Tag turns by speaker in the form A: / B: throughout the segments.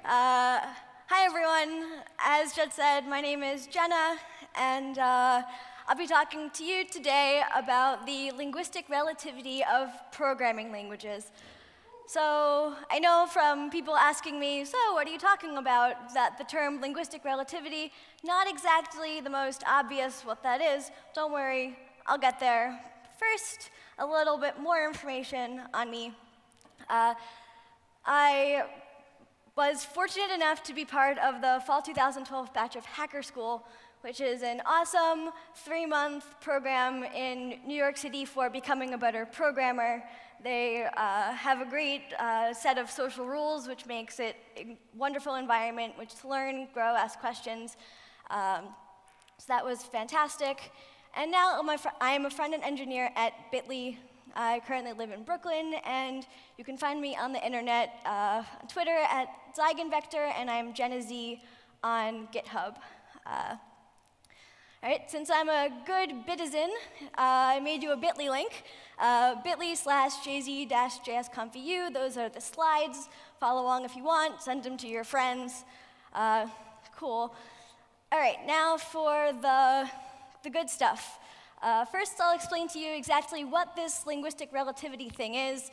A: Hi, everyone. As Jed said, my name is Jenna, and I'll be talking to you today about the linguistic relativity of programming languages. So I know from people asking me, so what are you talking about, that the term linguistic relativity, not exactly the most obvious what that is. Don't worry, I'll get there. First, a little bit more information on me. I was fortunate enough to be part of the fall 2012 batch of Hacker School, which is an awesome 3-month program in New York City for becoming a better programmer. They have a great set of social rules, which makes it a wonderful environment which to learn, grow, ask questions. So that was fantastic. And now I am a front-end engineer at Bitly. I currently live in Brooklyn, and you can find me on the internet, on Twitter at ZeigenVector, and I'm Jenna Z on GitHub. All right, since I'm a good bitizen, I made you a bit.ly link, bit.ly/jz-JSConf. Those are the slides. Follow along if you want. Send them to your friends. Cool. All right, now for the good stuff. First, I'll explain to you exactly what this linguistic relativity thing is.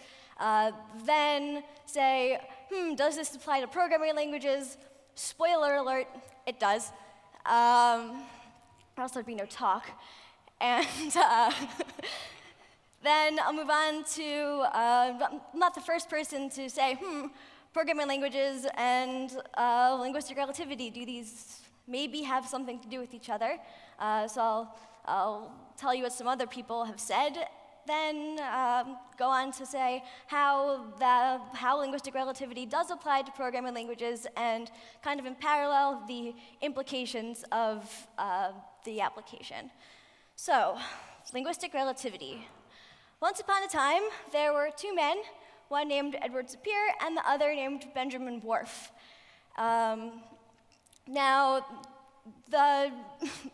A: Then say, does this apply to programming languages? Spoiler alert, it does. Or else there'd be no talk. And then I'll move on to, I'm not the first person to say, programming languages and linguistic relativity, do these maybe have something to do with each other? So I'll tell you what some other people have said, then go on to say how linguistic relativity does apply to programming languages, and kind of in parallel, the implications of the application. So, linguistic relativity. Once upon a time, there were two men, one named Edward Sapir and the other named Benjamin Whorf. Now, the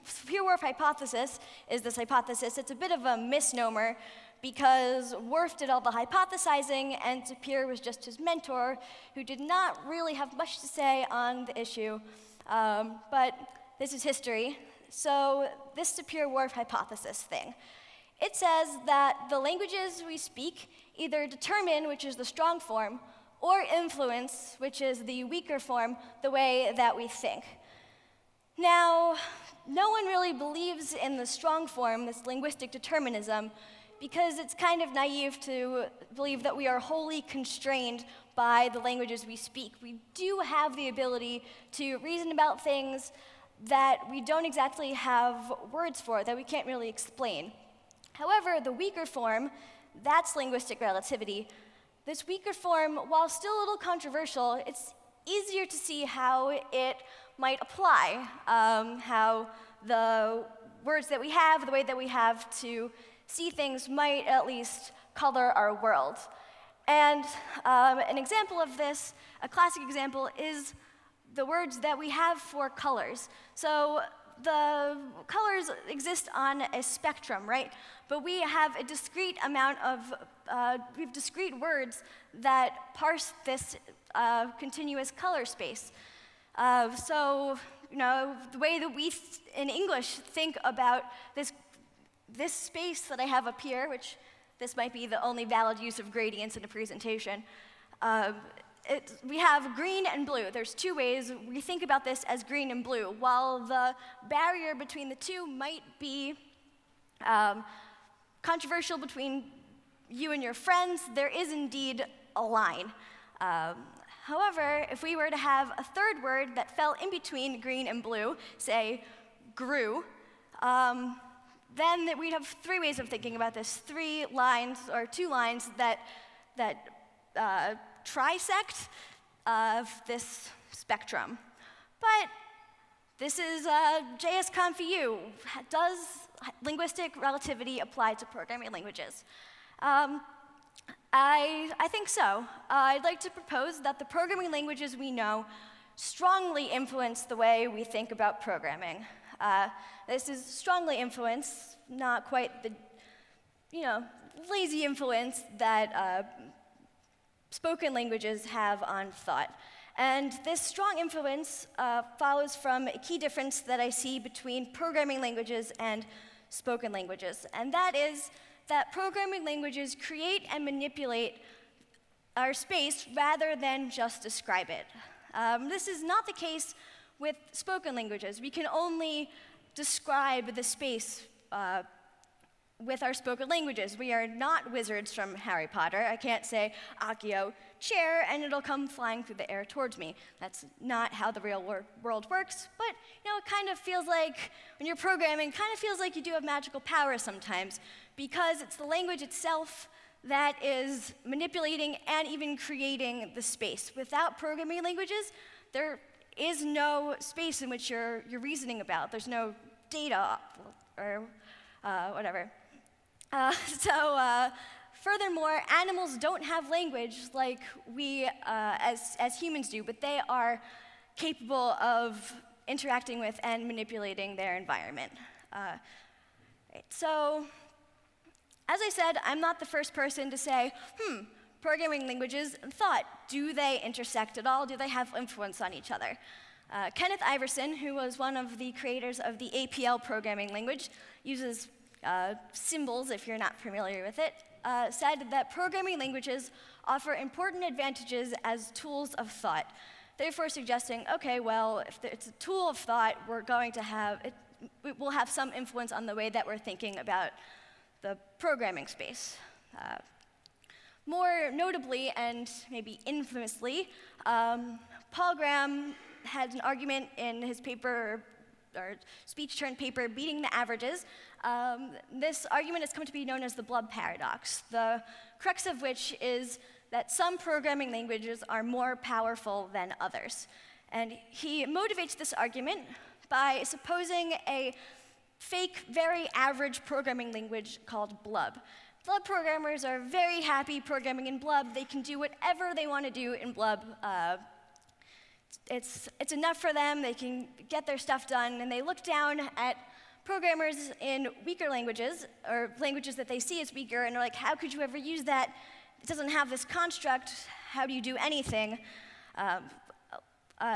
A: Sapir-Whorf hypothesis is this hypothesis. It's a bit of a misnomer because Whorf did all the hypothesizing and Sapir was just his mentor who did not really have much to say on the issue. But this is history. So this Sapir-Whorf hypothesis thing, it says that the languages we speak either determine, which is the strong form, or influence, which is the weaker form, the way that we think. Now, no one really believes in the strong form, this linguistic determinism, because it's kind of naive to believe that we are wholly constrained by the languages we speak. We do have the ability to reason about things that we don't exactly have words for, that we can't really explain. However, the weaker form, that's linguistic relativity. This weaker form, while still a little controversial, it's easier to see how it might apply, how the words that we have, the way that we have to see things might at least color our world. And an example of this, a classic example, is the words that we have for colors. So the colors exist on a spectrum, right? But we have a discrete amount of, we have discrete words that parse this continuous color space. So, the way that we in English think about this space that I have up here, which this might be the only valid use of gradients in a presentation, we have green and blue. There's two ways we think about this as green and blue. While the barrier between the two might be controversial between you and your friends, there is indeed a line. However, if we were to have a third word that fell in between green and blue, say grew, then we'd have three ways of thinking about this, 3 lines or 2 lines that trisect this spectrum. But this is JSConf. Does linguistic relativity apply to programming languages? I think so. I'd like to propose that the programming languages we know strongly influence the way we think about programming. This is strongly influence, not quite the, lazy influence that spoken languages have on thought. And this strong influence follows from a key difference that I see between programming languages and spoken languages. And that is that programming languages create and manipulate our space rather than just describe it. This is not the case with spoken languages. We can only describe the space with our spoken languages. We are not wizards from Harry Potter. I can't say, Accio, chair, and it'll come flying through the air towards me. That's not how the real world works, but it kind of feels like, when you're programming, kind of feels like you do have magical powers sometimes, because it's the language itself that is manipulating and even creating the space. Without programming languages, there is no space in which you're reasoning about. There's no data or whatever. Furthermore, animals don't have language like we as humans do, but they are capable of interacting with and manipulating their environment. So, as I said, I'm not the first person to say, programming languages and thought, do they intersect at all? Do they have influence on each other? Kenneth Iverson, who was one of the creators of the APL programming language, uses symbols, if you're not familiar with it, said that programming languages offer important advantages as tools of thought, therefore suggesting, okay, well, if it's a tool of thought, we're going to have, it will have some influence on the way that we're thinking about the programming space. More notably, and maybe infamously, Paul Graham had an argument in his paper, or speech-turned paper, Beating the Averages. This argument has come to be known as the Blob Paradox, the crux of which is that some programming languages are more powerful than others. And he motivates this argument by supposing a fake, very average programming language called Blub. Blub programmers are very happy programming in Blub. They can do whatever they want to do in Blub. It's enough for them. They can get their stuff done. And they look down at programmers in weaker languages, or languages that they see as weaker, and are like, how could you ever use that? It doesn't have this construct. How do you do anything?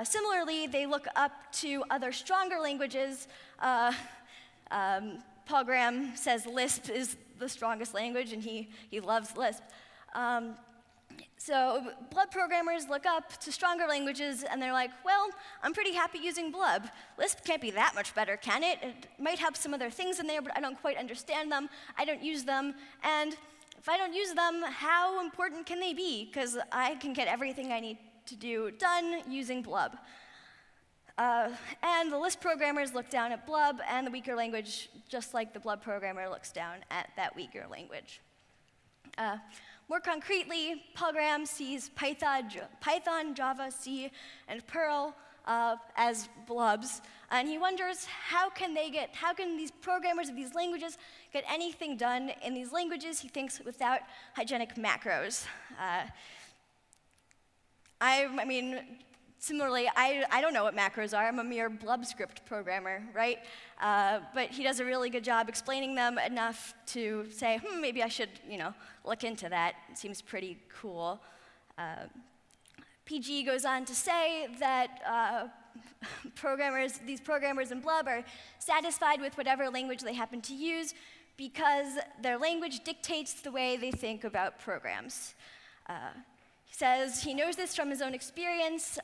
A: Similarly, they look up to other stronger languages. Paul Graham says Lisp is the strongest language, and he loves Lisp. So Blub programmers look up to stronger languages, and they're like, well, I'm pretty happy using Blub. Lisp can't be that much better, can it? It might have some other things in there, but I don't quite understand them. I don't use them. And if I don't use them, how important can they be? Because I can get everything I need to do done using Blub. And the Lisp programmers look down at Blub and the weaker language, just like the Blub programmer looks down at that weaker language. More concretely, Paul Graham sees Python, Java, C, and Perl as blubs, and he wonders how can these programmers of these languages get anything done in these languages, he thinks, without hygienic macros. I mean, similarly, I don't know what macros are. I'm a mere Blub script programmer, right? But he does a really good job explaining them enough to say, maybe I should, look into that. It seems pretty cool. PG goes on to say that these programmers in Blub are satisfied with whatever language they happen to use because their language dictates the way they think about programs. He says he knows this from his own experience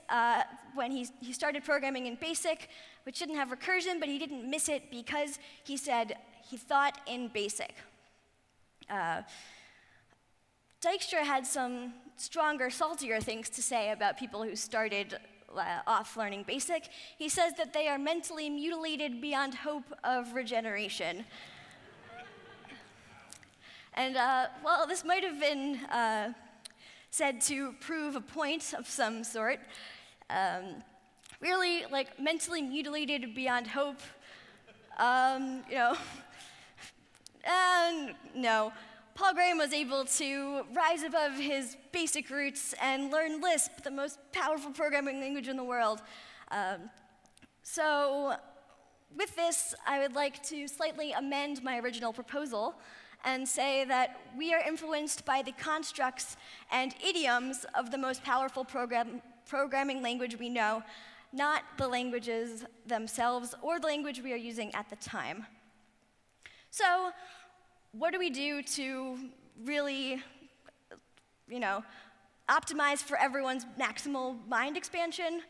A: when he started programming in BASIC, which didn't have recursion, but he didn't miss it because he said he thought in BASIC. Dijkstra had some stronger, saltier things to say about people who started off learning BASIC. He says that they are mentally mutilated beyond hope of regeneration. And, well, this might have been said to prove a point of some sort. Really, like, mentally mutilated beyond hope, no. Paul Graham was able to rise above his basic roots and learn Lisp, the most powerful programming language in the world. So with this, I would like to slightly amend my original proposal and say that we are influenced by the constructs and idioms of the most powerful programming language we know, not the languages themselves or the language we are using at the time. So what do we do to really, optimize for everyone's maximal mind expansion?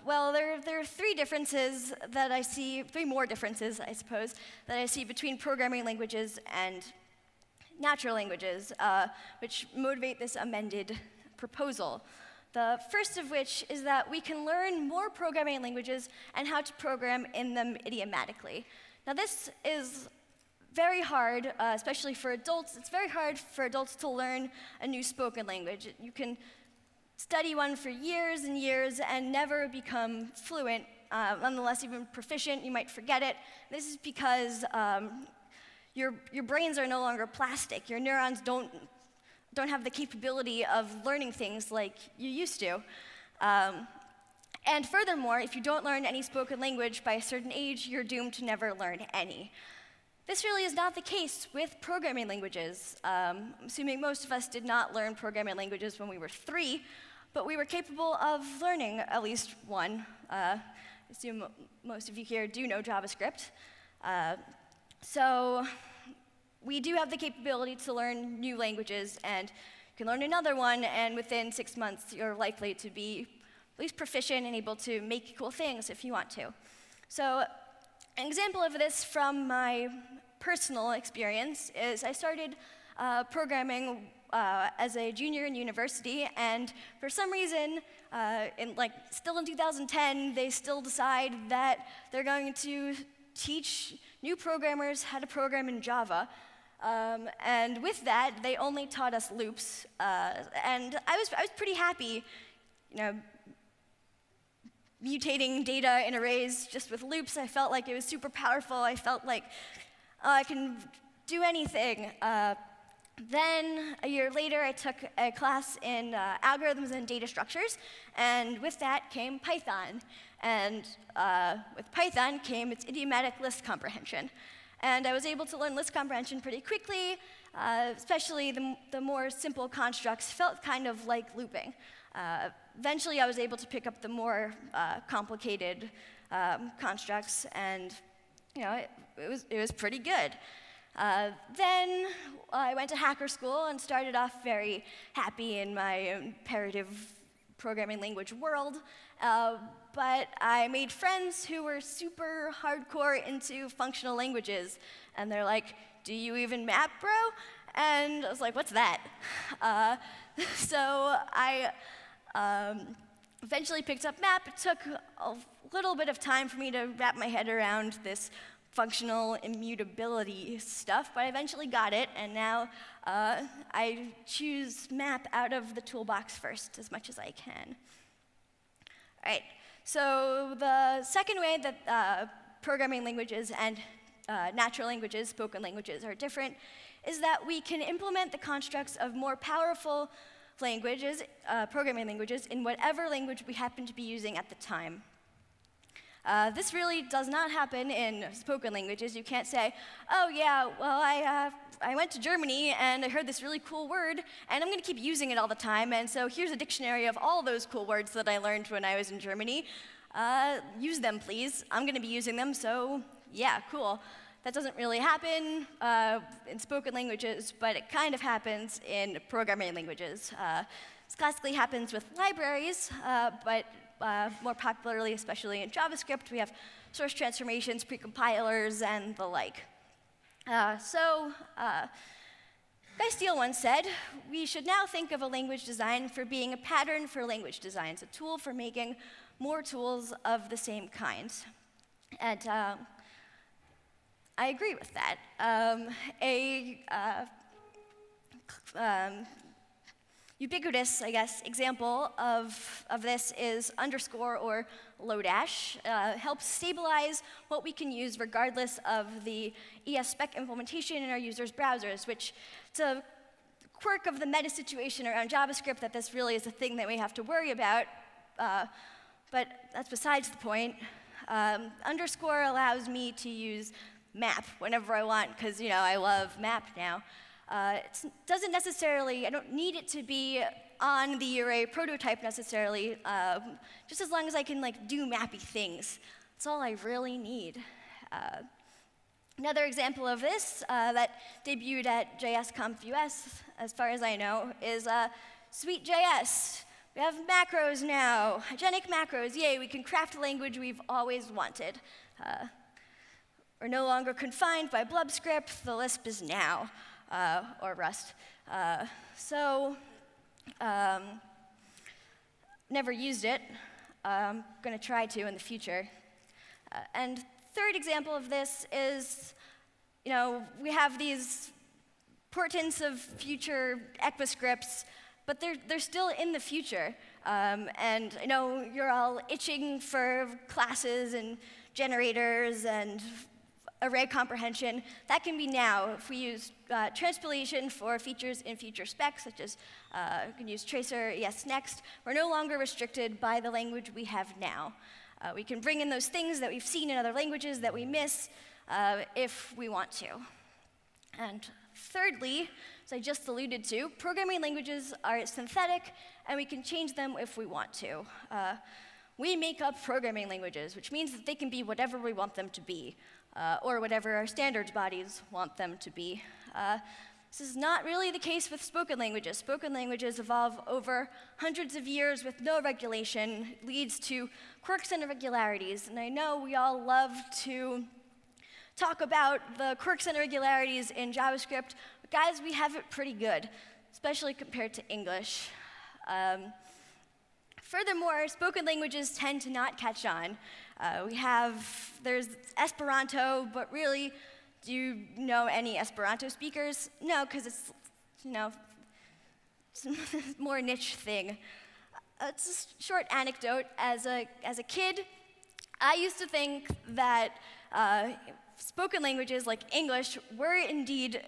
A: Well, there are three more differences, I suppose, that I see between programming languages and natural languages, which motivate this amended proposal. The first of which is that we can learn more programming languages and how to program in them idiomatically. Now, this is very hard, especially for adults. It's very hard for adults to learn a new spoken language. You can study one for years and years and never become fluent, nonetheless even proficient. You might forget it. This is because your brains are no longer plastic. Your neurons don't have the capability of learning things like you used to. And furthermore, if you don't learn any spoken language by a certain age, you're doomed to never learn any. This really is not the case with programming languages. Assuming most of us did not learn programming languages when we were 3, but we were capable of learning at least one. I assume most of you here do know JavaScript. So we do have the capability to learn new languages, and you can learn another one, and within 6 months, you're likely to be at least proficient and able to make cool things if you want to. So an example of this from my personal experience is I started programming as a junior in university, and for some reason, still in 2010, they still decide that they're going to teach new programmers how to program in Java. And with that, they only taught us loops, and I was pretty happy, mutating data in arrays just with loops. I felt like it was super powerful. I felt like I can do anything. Then, a year later, I took a class in algorithms and data structures, and with that came Python. And with Python came its idiomatic list comprehension. And I was able to learn list comprehension pretty quickly, especially the more simple constructs felt kind of like looping. Eventually, I was able to pick up the more complicated constructs, and it was pretty good. Then I went to hacker school and started off very happy in my imperative programming language world. But I made friends who were super hardcore into functional languages. And they're like, "Do you even map, bro?" And I was like, "What's that?" So I eventually picked up map. It took a little bit of time for me to wrap my head around this functional immutability stuff, but I eventually got it, and now I choose map out of the toolbox first as much as I can. All right, so the second way that programming languages and natural languages, spoken languages, are different is that we can implement the constructs of more powerful languages, programming languages, in whatever language we happen to be using at the time. This really does not happen in spoken languages. You can't say, "Oh yeah, well I went to Germany and I heard this really cool word and I'm going to keep using it all the time, and so here's a dictionary of all those cool words that I learned when I was in Germany. Use them, please. I'm going to be using them, so yeah, cool." That doesn't really happen in spoken languages, but it kind of happens in programming languages. This classically happens with libraries, but more popularly, especially in JavaScript, we have source transformations, precompilers, and the like. Guy Steele once said, "We should now think of a language design for being a pattern for language designs, a tool for making more tools of the same kind." And I agree with that. Ubiquitous, I guess, example of this is underscore or Lodash. Helps stabilize what we can use regardless of the ES-spec implementation in our users' browsers, which it's a quirk of the meta situation around JavaScript that this really is a thing that we have to worry about, but that's besides the point. Underscore allows me to use map whenever I want, because I love map now. It doesn't necessarily, I don't need it to be on the array prototype necessarily, just as long as I can do mappy things. That's all I really need. Another example of this that debuted at JSConf US, as far as I know, is Sweet.js. We have macros now, hygienic macros. Yay, we can craft a language we've always wanted. We're no longer confined by Blub script. The Lisp is now, or Rust. Never used it. I'm going to try to in the future. And third example of this is, we have these portents of future ECMAScripts, but they're still in the future. And I know you're all itching for classes and generators and array comprehension. That can be now if we use transpilation for features in future specs, such as you can use tracer, ESNext. We're no longer restricted by the language we have now. We can bring in those things that we've seen in other languages that we miss if we want to. And thirdly, as I just alluded to, programming languages are synthetic, and we can change them if we want to. We make up programming languages, which means that they can be whatever we want them to be, or whatever our standards bodies want them to be. This is not really the case with spoken languages. Spoken languages evolve over hundreds of years with no regulation. It leads to quirks and irregularities. And I know we all love to talk about the quirks and irregularities in JavaScript, but guys, we have it pretty good, especially compared to English. Furthermore, spoken languages tend to not catch on. There's Esperanto, but really, do you know any Esperanto speakers? No, because it's, it's a more niche thing. It's a short anecdote. As a kid, I used to think that spoken languages like English were indeed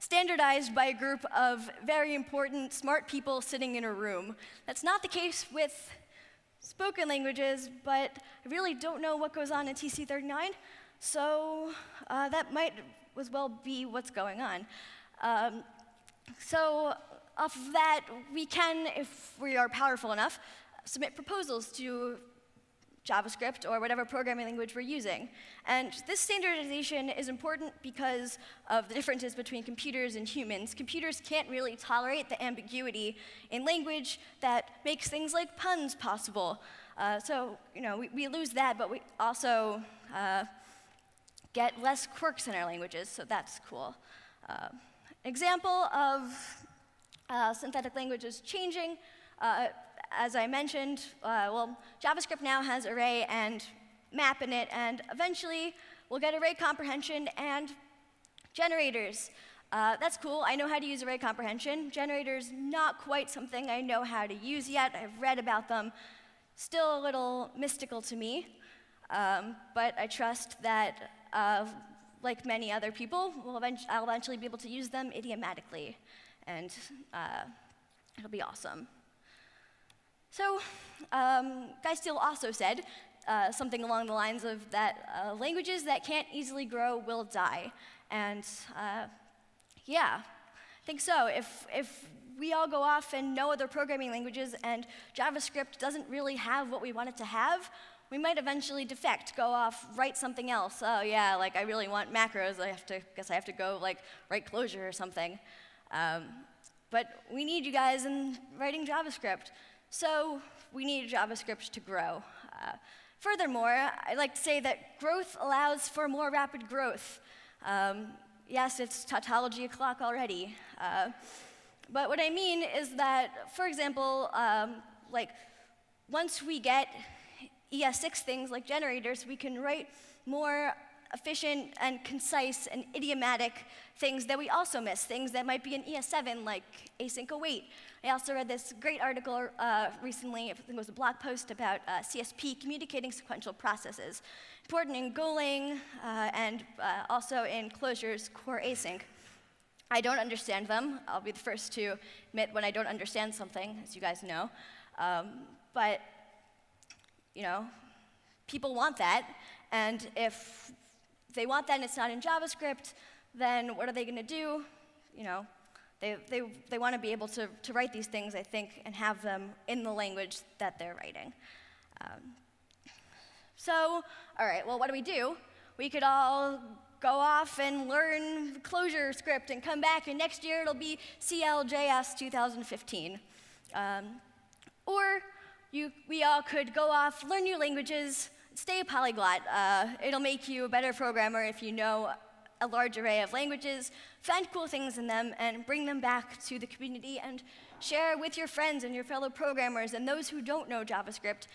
A: standardized by a group of very important, smart people sitting in a room. That's not the case with spoken languages, but I really don't know what goes on in TC39, so that might as well be what's going on. So off of that, we can, if we are powerful enough, submit proposals to JavaScript or whatever programming language we're using. And this standardization is important because of the differences between computers and humans. Computers can't really tolerate the ambiguity in language that makes things like puns possible. So we lose that, but we also get less quirks in our languages, so that's cool. Example of synthetic languages changing, as I mentioned, JavaScript now has array and map in it, and eventually we'll get array comprehension and generators. That's cool. I know how to use array comprehension. Generators, not quite something I know how to use yet. I've read about them. Still a little mystical to me, but I trust that, like many other people, I'll eventually be able to use them idiomatically, and it'll be awesome. So, Guy Steele also said something along the lines of that languages that can't easily grow will die. And yeah, I think so. If we all go off and know other programming languages and JavaScript doesn't really have what we want it to have, we might eventually defect, go off, write something else. Oh yeah, I really want macros. Guess I have to go write Clojure or something. But we need you guys in writing JavaScript. So we need JavaScript to grow. Furthermore, I like to say that growth allows for more rapid growth. Yes, it's tautology o'clock already. But what I mean is that, for example, once we get ES6 things like generators, we can write more efficient and concise and idiomatic things that we also miss, things that might be in ES7, like async await. I also read this great article recently, I think it was a blog post about CSP, communicating sequential processes. Important in Golang and also in Clojure's core async. I don't understand them. I'll be the first to admit when I don't understand something, as you guys know. But, people want that. And if they want that and it's not in JavaScript, then what are they going to do? They want to be able to write these things, I think, and have them in the language that they're writing. So, all right, well, what do? We could all go off and learn Clojure script and come back, and next year it'll be CLJS 2015. Or we all could go off, learn new languages, stay a polyglot. It'll make you a better programmer if you know a large array of languages, find cool things in them, and bring them back to the community and share with your friends and your fellow programmers and those who don't know JavaScript,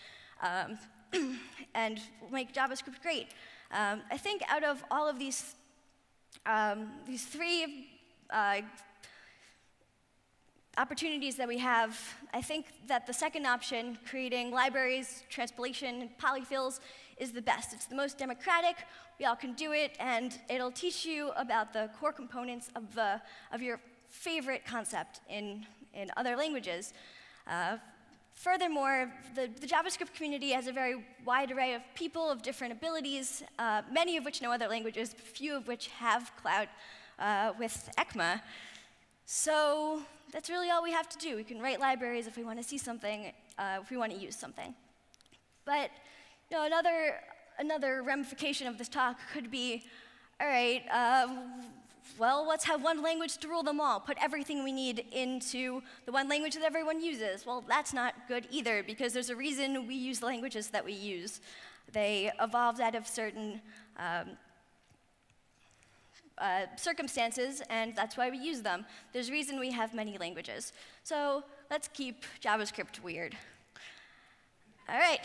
A: and make JavaScript great. I think out of all of these three opportunities that we have, I think that the second option, creating libraries, transpilation, and polyfills, is the best. It's the most democratic. We all can do it, and it'll teach you about the core components of your favorite concept in other languages. Furthermore, the JavaScript community has a very wide array of people of different abilities, many of which know other languages, few of which have clout with ECMA. So that's really all we have to do. We can write libraries if we want to see something, if we want to use something. But another ramification of this talk could be, all right, well, let's have one language to rule them all. Put everything we need into the one language that everyone uses. Well, that's not good either, because there's a reason we use the languages that we use. They evolved out of certain circumstances, and that's why we use them. There's a reason we have many languages. So let's keep JavaScript weird. All right.